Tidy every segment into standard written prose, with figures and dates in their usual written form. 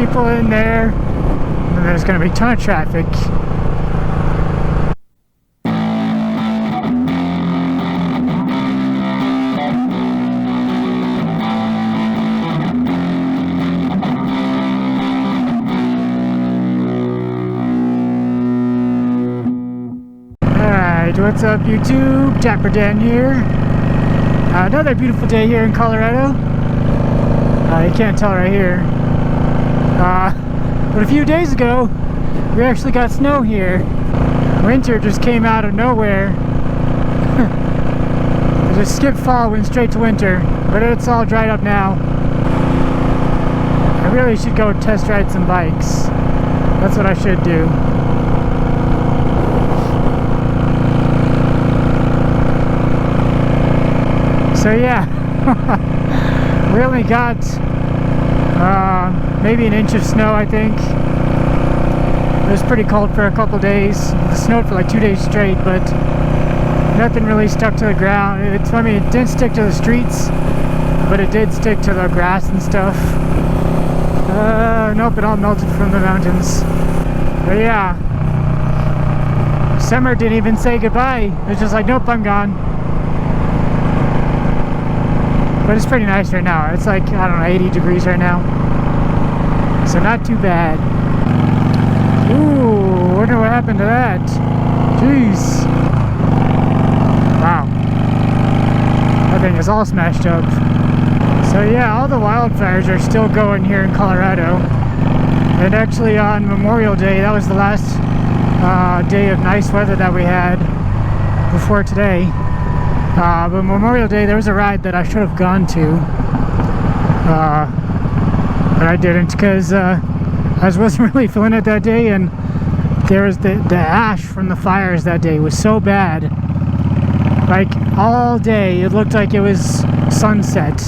people in there, and there's going to be a ton of traffic. Alright, what's up YouTube? Dapper Dan here. Another beautiful day here in Colorado. You can't tell right here. But a few days ago, we actually got snow here. Winter just came out of nowhere. It just skipped fall, went straight to winter. But it's all dried up now. I really should go test ride some bikes. That's what I should do. So yeah, we only got maybe an inch of snow, I think. It was pretty cold for a couple days. It snowed for like 2 days straight, but nothing really stuck to the ground. It didn't stick to the streets, but it did stick to the grass and stuff. Nope, it all melted from the mountains. But yeah, summer didn't even say goodbye. It was just like, nope, I'm gone. But it's pretty nice right now. It's like, I don't know, 80 degrees right now. So not too bad. Ooh, wonder what happened to that. Jeez. Wow. That thing is all smashed up. So yeah, all the wildfires are still going here in Colorado. And actually on Memorial Day, that was the last day of nice weather that we had before today. But Memorial Day, there was a ride that I should have gone to, but I didn't because I wasn't really feeling it that day, and there was the ash from the fires that day was so bad. Like all day, it looked like it was sunset,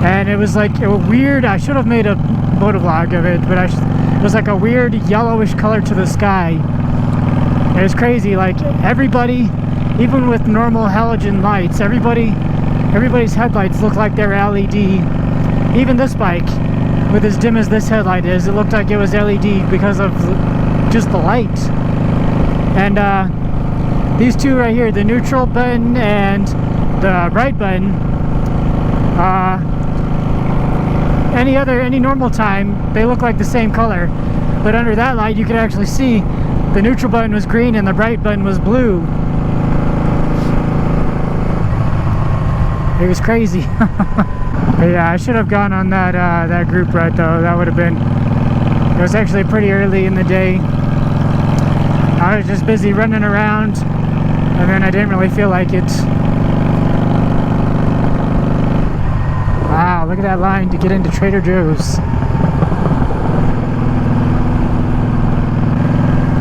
and it was like weird. I should have made a motovlog of it, but it was like a weird yellowish color to the sky. It was crazy. Like everybody. Even with normal halogen lights, everybody's headlights look like they're LED. Even this bike, with as dim as this headlight is, it looked like it was LED because of just the light. And these two right here, the neutral button and the right button, any normal time, they look like the same color. But under that light, you could actually see the neutral button was green and the right button was blue. It was crazy. But yeah, I should have gone on that group ride though. That would have been. It was actually pretty early in the day. I was just busy running around, and then I didn't really feel like it. Wow, look at that line to get into Trader Joe's.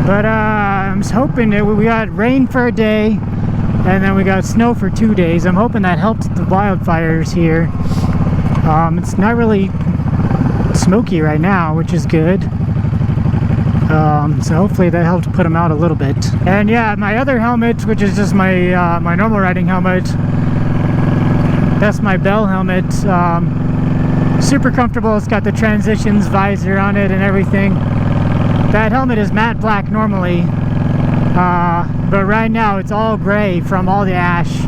But I'm just hoping that we got rain for a day. And then we got snow for 2 days. I'm hoping that helped the wildfires here. It's not really smoky right now, which is good. So hopefully that helped put them out a little bit. And yeah, my other helmet, which is just my my normal riding helmet, that's my Bell helmet. Super comfortable. It's got the transitions visor on it and everything. That helmet is matte black normally. But right now it's all gray from all the ash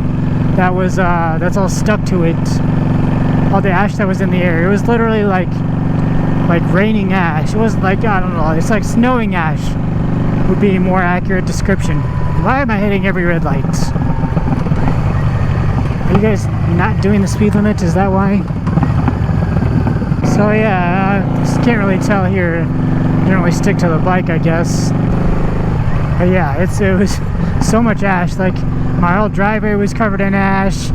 that was that's all stuck to it. All the ash that was in the air. It was literally like raining ash. It wasn't like, I don't know, it's like snowing ash would be a more accurate description. Why am I hitting every red light? Are you guys not doing the speed limit? Is that why? So yeah, I just can't really tell here. I don't really stick to the bike, I guess. But yeah, it was so much ash. Like my old driveway was covered in ash.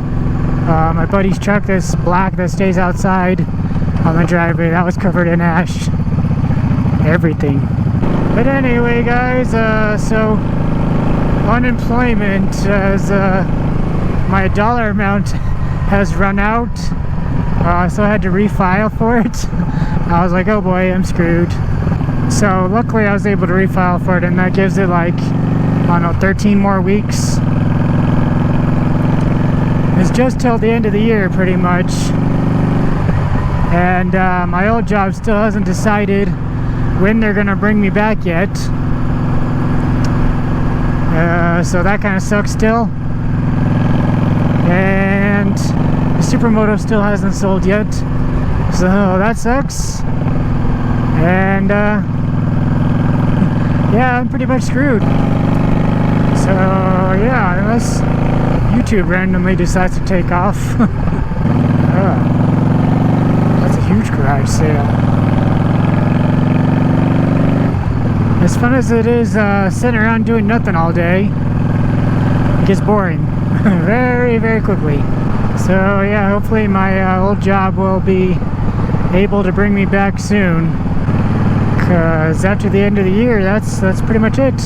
My buddy's truck that's black that stays outside on the driveway, that was covered in ash. Everything. But anyway, guys, so unemployment, as my dollar amount has run out, so I had to refile for it. I was like, oh boy, I'm screwed. So luckily I was able to refile for it, and that gives it like, I don't know, 13 more weeks. It's just till the end of the year pretty much. And my old job still hasn't decided when they're gonna bring me back yet. So that kind of sucks still. And the Supermoto still hasn't sold yet, so that sucks. And yeah, I'm pretty much screwed. So yeah, unless YouTube randomly decides to take off. That's a huge garage sale. As fun as it is sitting around doing nothing all day, it gets boring very, very quickly. So yeah, hopefully my old job will be able to bring me back soon, because after the end of the year, that's pretty much it.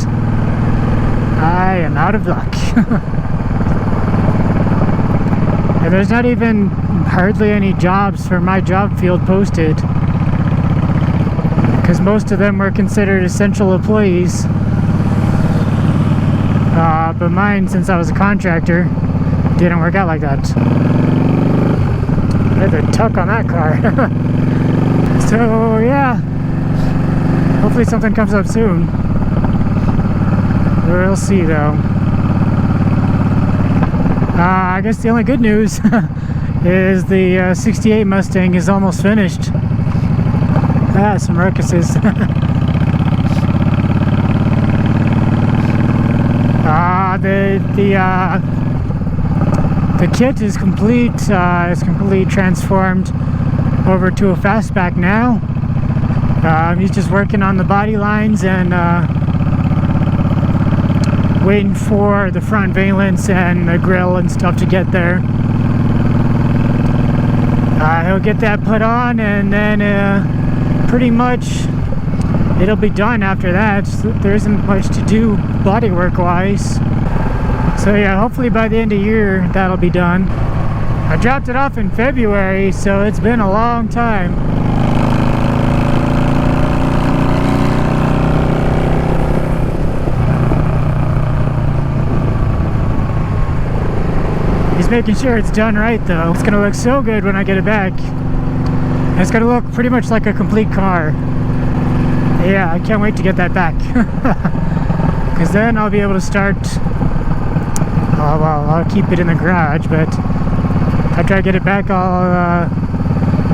I am out of luck. And there's not even hardly any jobs for my job field posted, because most of them were considered essential employees. But mine, since I was a contractor, didn't work out like that. I had a tuck on that car. So yeah, hopefully something comes up soon. We'll see though. I guess the only good news is the 68 Mustang is almost finished. Some ruckuses. The kit is complete. It's completely transformed over to a fastback now. He's just working on the body lines and waiting for the front valence and the grille and stuff to get there. He'll get that put on, and then pretty much it'll be done after that. There isn't much to do body work wise. So yeah, hopefully by the end of the year that'll be done. I dropped it off in February, so it's been a long time. He's making sure it's done right though. It's gonna look so good when I get it back. And it's gonna look pretty much like a complete car. Yeah, I can't wait to get that back. Because then I'll be able to start. Oh well, I'll keep it in the garage, but after I get it back, I'll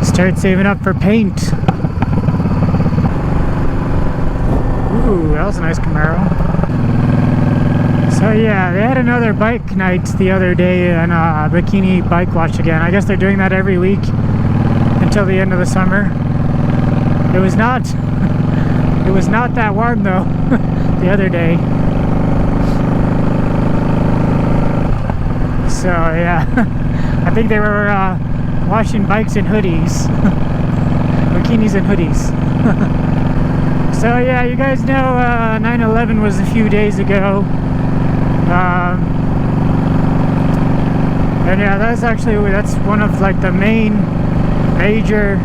start saving up for paint. Ooh, that was a nice Camaro. So yeah, they had another bike night the other day in Bikini Bike Wash again. I guess they're doing that every week until the end of the summer. It was not that warm though the other day. So yeah, I think they were washing bikes in hoodies, bikinis and hoodies. So yeah, you guys know 9/11 was a few days ago. And yeah, that's one of like the major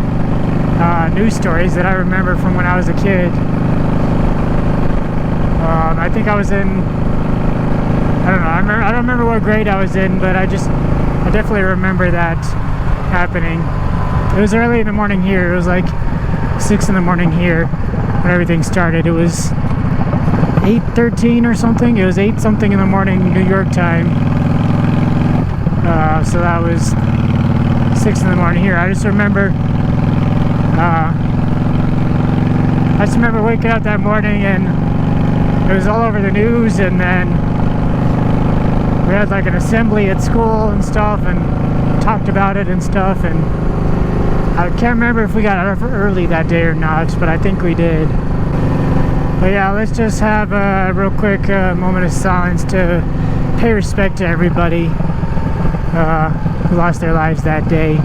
news stories that I remember from when I was a kid. I think I was in, I don't know, I don't remember what grade I was in, but I definitely remember that happening. It was early in the morning here. It was like 6 in the morning here when everything started. It was 8:13 or something. It was 8 something in the morning New York time. So that was 6 in the morning here. I just remember waking up that morning and it was all over the news, and then we had like an assembly at school and stuff and talked about it and stuff, and I can't remember if we got out early that day or not, but I think we did. But yeah, let's just have a real quick moment of silence to pay respect to everybody who lost their lives that day.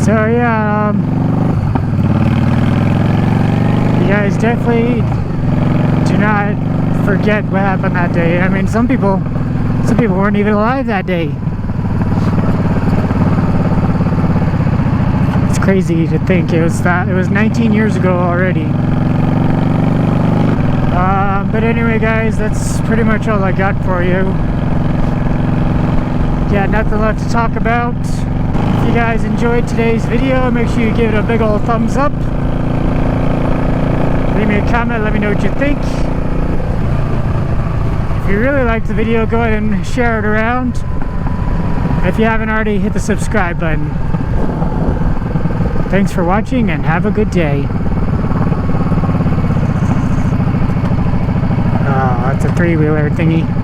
So yeah, you guys definitely do not forget what happened that day. I mean, some people weren't even alive that day. crazy to think it was 19 years ago already. But anyway, guys, that's pretty much all I got for you. Yeah, nothing left to talk about. If you guys enjoyed today's video, make sure you give it a big old thumbs up. Leave me a comment, let me know what you think. If you really liked the video, go ahead and share it around. If you haven't already, hit the subscribe button. Thanks for watching and have a good day. Oh, that's a three-wheeler thingy.